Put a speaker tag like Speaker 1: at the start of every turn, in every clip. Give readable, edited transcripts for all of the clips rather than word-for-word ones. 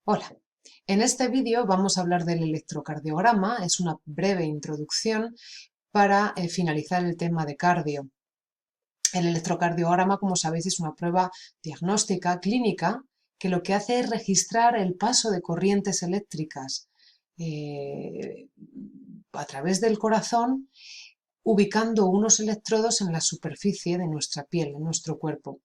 Speaker 1: Hola, en este vídeo vamos a hablar del electrocardiograma, es una breve introducción para finalizar el tema de cardio. El electrocardiograma, como sabéis, es una prueba diagnóstica clínica que lo que hace es registrar el paso de corrientes eléctricas a través del corazón, ubicando unos electrodos en la superficie de nuestra piel, en nuestro cuerpo.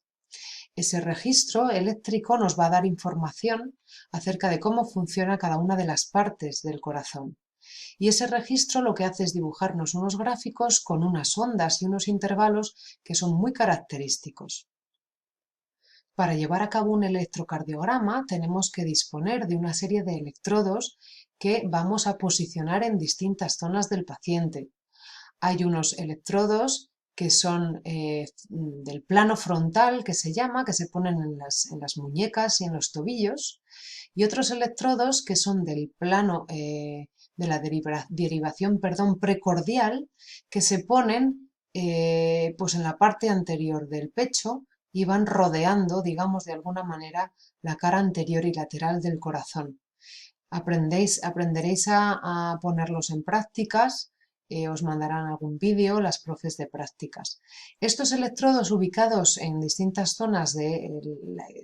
Speaker 1: Ese registro eléctrico nos va a dar información acerca de cómo funciona cada una de las partes del corazón. Y ese registro lo que hace es dibujarnos unos gráficos con unas ondas y unos intervalos que son muy característicos. Para llevar a cabo un electrocardiograma tenemos que disponer de una serie de electrodos que vamos a posicionar en distintas zonas del paciente. Hay unos electrodos que son del plano frontal, que se llama, que se ponen en las muñecas y en los tobillos, y otros electrodos que son del plano de la derivación precordial, que se ponen pues en la parte anterior del pecho y van rodeando, digamos, de alguna manera, la cara anterior y lateral del corazón. Aprenderéis a ponerlos en prácticas, os mandarán algún vídeo las profes de prácticas. Estos electrodos ubicados en distintas zonas de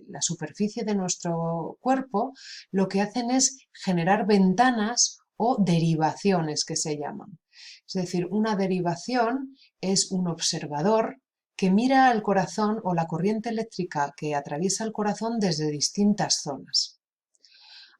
Speaker 1: la superficie de nuestro cuerpo, lo que hacen es generar ventanas o derivaciones que se llaman. Es decir, una derivación es un observador que mira al corazón o la corriente eléctrica que atraviesa el corazón desde distintas zonas.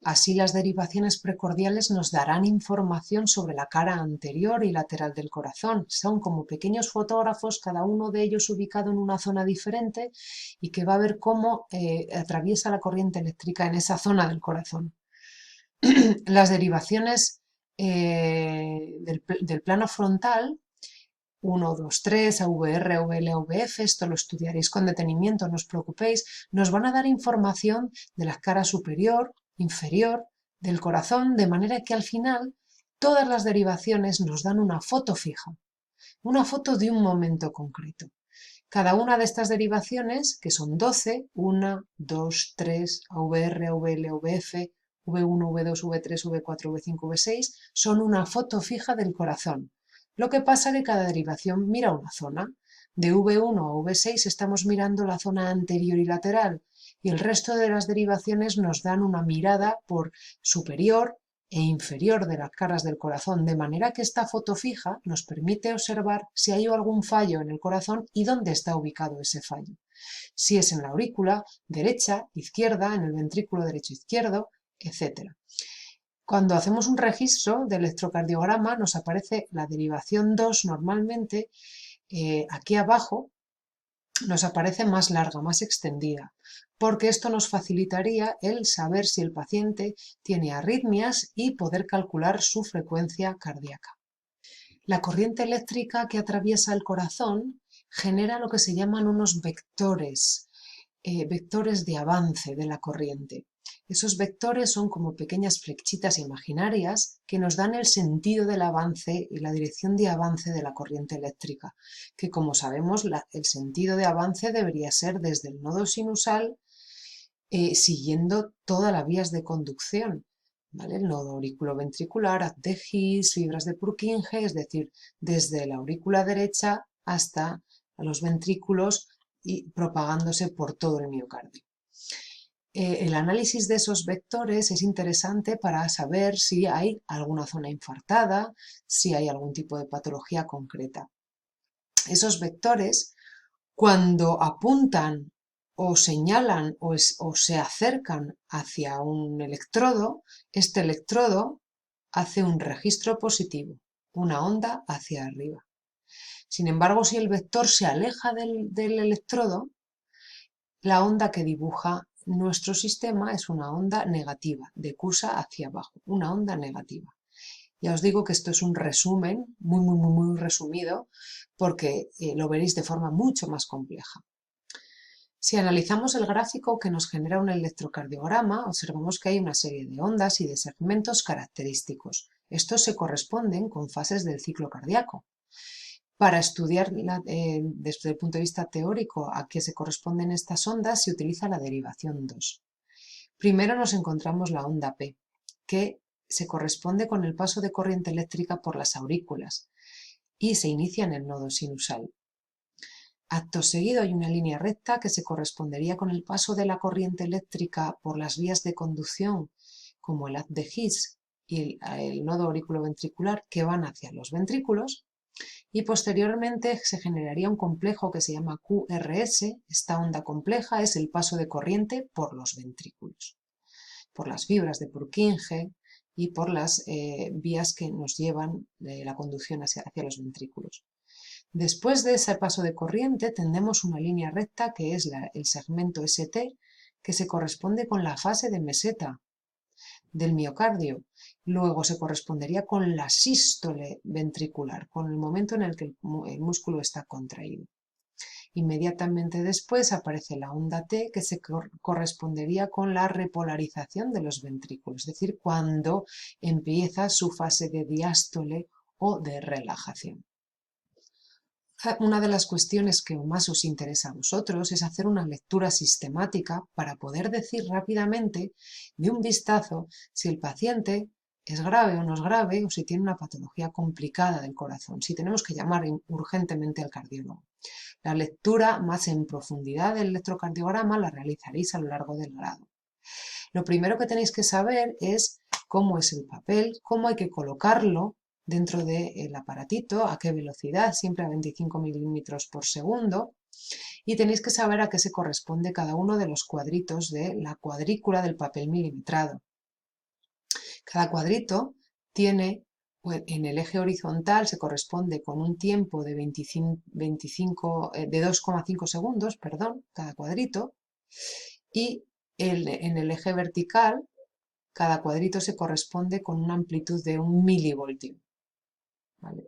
Speaker 1: Así, las derivaciones precordiales nos darán información sobre la cara anterior y lateral del corazón. Son como pequeños fotógrafos, cada uno de ellos ubicado en una zona diferente y que va a ver cómo atraviesa la corriente eléctrica en esa zona del corazón. Las derivaciones del plano frontal, 1, 2, 3, AVR, AVL, AVF, esto lo estudiaréis con detenimiento, no os preocupéis, nos van a dar información de la cara superior, inferior, del corazón, de manera que al final todas las derivaciones nos dan una foto fija, una foto de un momento concreto. Cada una de estas derivaciones, que son 12, 1, 2, 3, AVR, AVL, AVF, V1, V2, V3, V4, V5, V6, son una foto fija del corazón. Lo que pasa es que cada derivación mira una zona. De V1 a V6 estamos mirando la zona anterior y lateral, y el resto de las derivaciones nos dan una mirada por superior e inferior de las caras del corazón, de manera que esta foto fija nos permite observar si hay algún fallo en el corazón y dónde está ubicado ese fallo. Si es en la aurícula derecha, izquierda, en el ventrículo derecho-izquierdo, etc. Cuando hacemos un registro de electrocardiograma nos aparece la derivación 2 normalmente aquí abajo, nos aparece más larga, más extendida, porque esto nos facilitaría el saber si el paciente tiene arritmias y poder calcular su frecuencia cardíaca. La corriente eléctrica que atraviesa el corazón genera lo que se llaman unos vectores, vectores de avance de la corriente. Esos vectores son como pequeñas flechitas imaginarias que nos dan el sentido del avance y la dirección de avance de la corriente eléctrica, que como sabemos el sentido de avance debería ser desde el nodo sinusal siguiendo todas las vías de conducción, ¿vale? El nodo auriculoventricular, haz de His, fibras de Purkinje, es decir, desde la aurícula derecha hasta los ventrículos y propagándose por todo el miocardio. El análisis de esos vectores es interesante para saber si hay alguna zona infartada, si hay algún tipo de patología concreta. Esos vectores, cuando apuntan o señalan o se acercan hacia un electrodo, este electrodo hace un registro positivo, una onda hacia arriba. Sin embargo, si el vector se aleja del electrodo, la onda que dibuja nuestro sistema es una onda negativa, decusa hacia abajo, una onda negativa. Ya os digo que esto es un resumen, muy resumido, porque lo veréis de forma mucho más compleja. Si analizamos el gráfico que nos genera un electrocardiograma, observamos que hay una serie de ondas y de segmentos característicos. Estos se corresponden con fases del ciclo cardíaco. Para estudiar desde el punto de vista teórico a qué se corresponden estas ondas, se utiliza la derivación 2. Primero nos encontramos la onda P, que se corresponde con el paso de corriente eléctrica por las aurículas y se inicia en el nodo sinusal. Acto seguido hay una línea recta que se correspondería con el paso de la corriente eléctrica por las vías de conducción, como el haz de His y el nodo auriculoventricular, que van hacia los ventrículos, y posteriormente se generaría un complejo que se llama QRS. Esta onda compleja es el paso de corriente por los ventrículos, por las fibras de Purkinje y por las vías que nos llevan la conducción hacia los ventrículos. Después de ese paso de corriente tendremos una línea recta que es el segmento ST, que se corresponde con la fase de meseta del miocardio. Luego se correspondería con la sístole ventricular, con el momento en el que el músculo está contraído. Inmediatamente después aparece la onda T, que se correspondería con la repolarización de los ventrículos, es decir, cuando empieza su fase de diástole o de relajación. Una de las cuestiones que más os interesa a vosotros es hacer una lectura sistemática para poder decir rápidamente, de un vistazo, si el paciente es grave o no es grave, o si tiene una patología complicada del corazón, si tenemos que llamar urgentemente al cardiólogo. La lectura más en profundidad del electrocardiograma la realizaréis a lo largo del grado. Lo primero que tenéis que saber es cómo es el papel, cómo hay que colocarlo dentro del aparatito, a qué velocidad, siempre a 25 milímetros por segundo, y tenéis que saber a qué se corresponde cada uno de los cuadritos de la cuadrícula del papel milimetrado. Cada cuadrito tiene, en el eje horizontal se corresponde con un tiempo de 2,5 segundos, cada cuadrito, y en el eje vertical cada cuadrito se corresponde con una amplitud de 1 milivoltio. ¿Vale?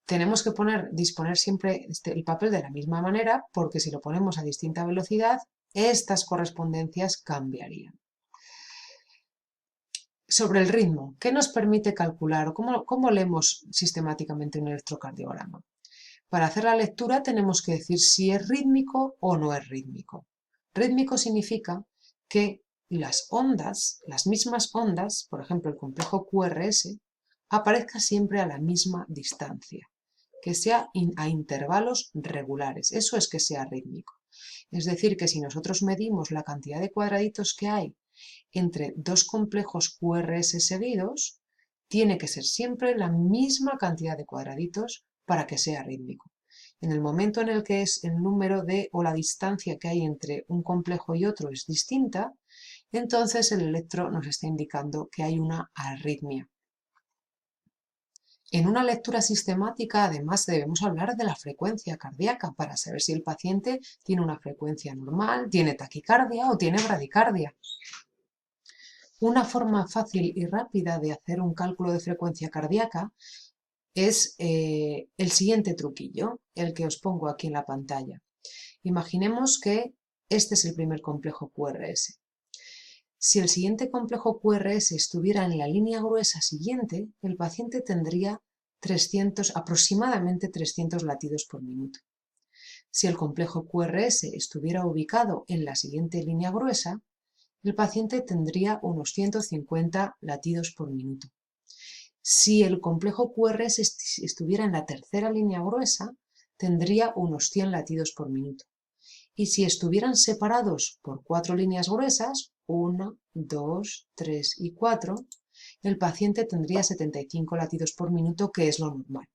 Speaker 1: Tenemos que disponer siempre el papel de la misma manera, porque si lo ponemos a distinta velocidad, estas correspondencias cambiarían. Sobre el ritmo, ¿qué nos permite calcular o cómo leemos sistemáticamente un electrocardiograma? Para hacer la lectura tenemos que decir si es rítmico o no es rítmico. Rítmico significa que las ondas, las mismas ondas, por ejemplo el complejo QRS, aparezca siempre a la misma distancia, que sea a intervalos regulares. Eso es que sea rítmico. Es decir, que si nosotros medimos la cantidad de cuadraditos que hay entre dos complejos QRS seguidos, tiene que ser siempre la misma cantidad de cuadraditos para que sea rítmico. En el momento en el que es el número o la distancia que hay entre un complejo y otro es distinta, entonces el electro nos está indicando que hay una arritmia. En una lectura sistemática, además, debemos hablar de la frecuencia cardíaca para saber si el paciente tiene una frecuencia normal, tiene taquicardia o tiene bradicardia. Una forma fácil y rápida de hacer un cálculo de frecuencia cardíaca es el siguiente truquillo, el que os pongo aquí en la pantalla. Imaginemos que este es el primer complejo QRS. Si el siguiente complejo QRS estuviera en la línea gruesa siguiente, el paciente tendría aproximadamente 300 latidos por minuto. Si el complejo QRS estuviera ubicado en la siguiente línea gruesa, el paciente tendría unos 150 latidos por minuto. Si el complejo QRS estuviera en la tercera línea gruesa, tendría unos 100 latidos por minuto. Y si estuvieran separados por 4 líneas gruesas, 1, 2, 3 y 4, el paciente tendría 75 latidos por minuto, que es lo normal.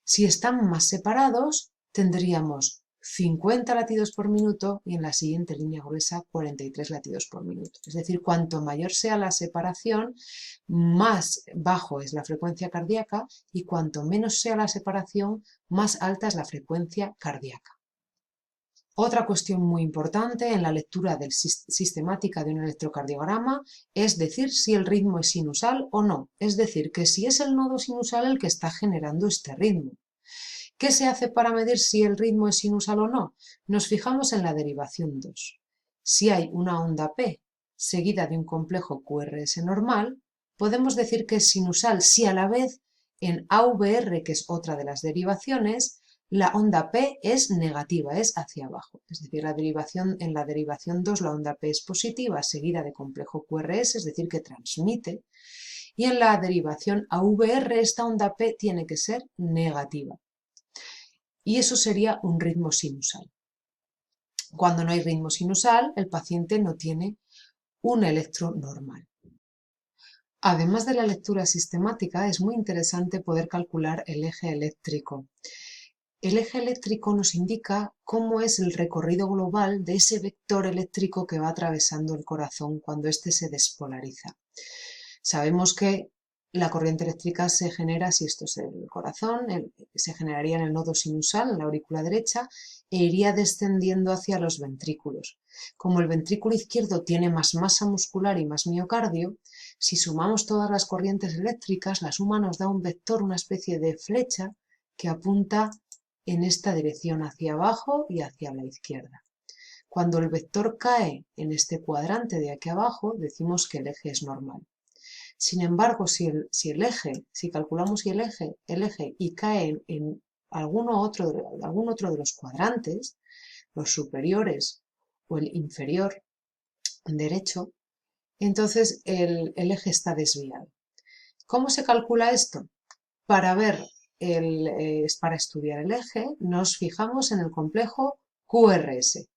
Speaker 1: Si están más separados, tendríamos 50 latidos por minuto y en la siguiente línea gruesa 43 latidos por minuto. Es decir, cuanto mayor sea la separación, más bajo es la frecuencia cardíaca y cuanto menos sea la separación, más alta es la frecuencia cardíaca. Otra cuestión muy importante en la lectura sistemática de un electrocardiograma es decir si el ritmo es sinusal o no, es decir, que si es el nodo sinusal el que está generando este ritmo. ¿Qué se hace para medir si el ritmo es sinusal o no? Nos fijamos en la derivación 2. Si hay una onda P seguida de un complejo QRS normal, podemos decir que es sinusal si a la vez en AVR, que es otra de las derivaciones, la onda P es negativa, es hacia abajo. Es decir, en la derivación 2 la onda P es positiva, seguida de complejo QRS, es decir, que transmite. Y en la derivación AVR esta onda P tiene que ser negativa. Y eso sería un ritmo sinusal. Cuando no hay ritmo sinusal, el paciente no tiene un electro normal. Además de la lectura sistemática, es muy interesante poder calcular el eje eléctrico. El eje eléctrico nos indica cómo es el recorrido global de ese vector eléctrico que va atravesando el corazón cuando éste se despolariza. Sabemos que la corriente eléctrica se genera, si esto es el corazón, se generaría en el nodo sinusal, en la aurícula derecha, e iría descendiendo hacia los ventrículos. Como el ventrículo izquierdo tiene más masa muscular y más miocardio, si sumamos todas las corrientes eléctricas, la suma nos da un vector, una especie de flecha que apunta en esta dirección hacia abajo y hacia la izquierda. Cuando el vector cae en este cuadrante de aquí abajo, decimos que el eje es normal. Sin embargo, si calculamos el eje y cae en algún otro de los cuadrantes, los superiores o el inferior derecho, entonces el eje está desviado. ¿Cómo se calcula esto? Para estudiar el eje, nos fijamos en el complejo QRS,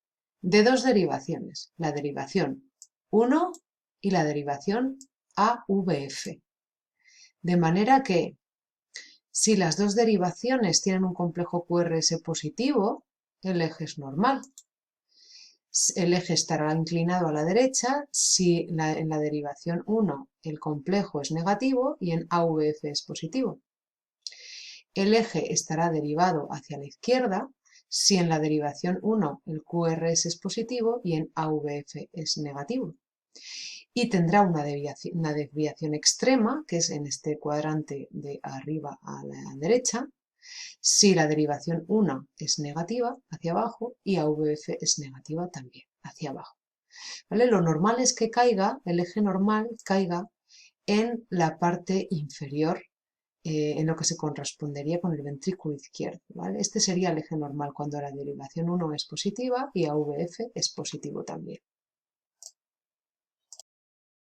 Speaker 1: de dos derivaciones, la derivación 1 y la derivación AVF. De manera que, si las dos derivaciones tienen un complejo QRS positivo, el eje es normal. El eje estará inclinado a la derecha si en la derivación 1 el complejo es negativo y en AVF es positivo. El eje estará derivado hacia la izquierda si en la derivación 1 el QRS es positivo y en AVF es negativo. Y tendrá una desviación extrema, que es en este cuadrante de arriba a la derecha, si la derivación 1 es negativa, hacia abajo, y AVF es negativa también, hacia abajo. ¿Vale? Lo normal es que el eje normal caiga en la parte inferior, en lo que se correspondería con el ventrículo izquierdo, ¿vale? Este sería el eje normal cuando la derivación 1 es positiva y AVF es positivo también.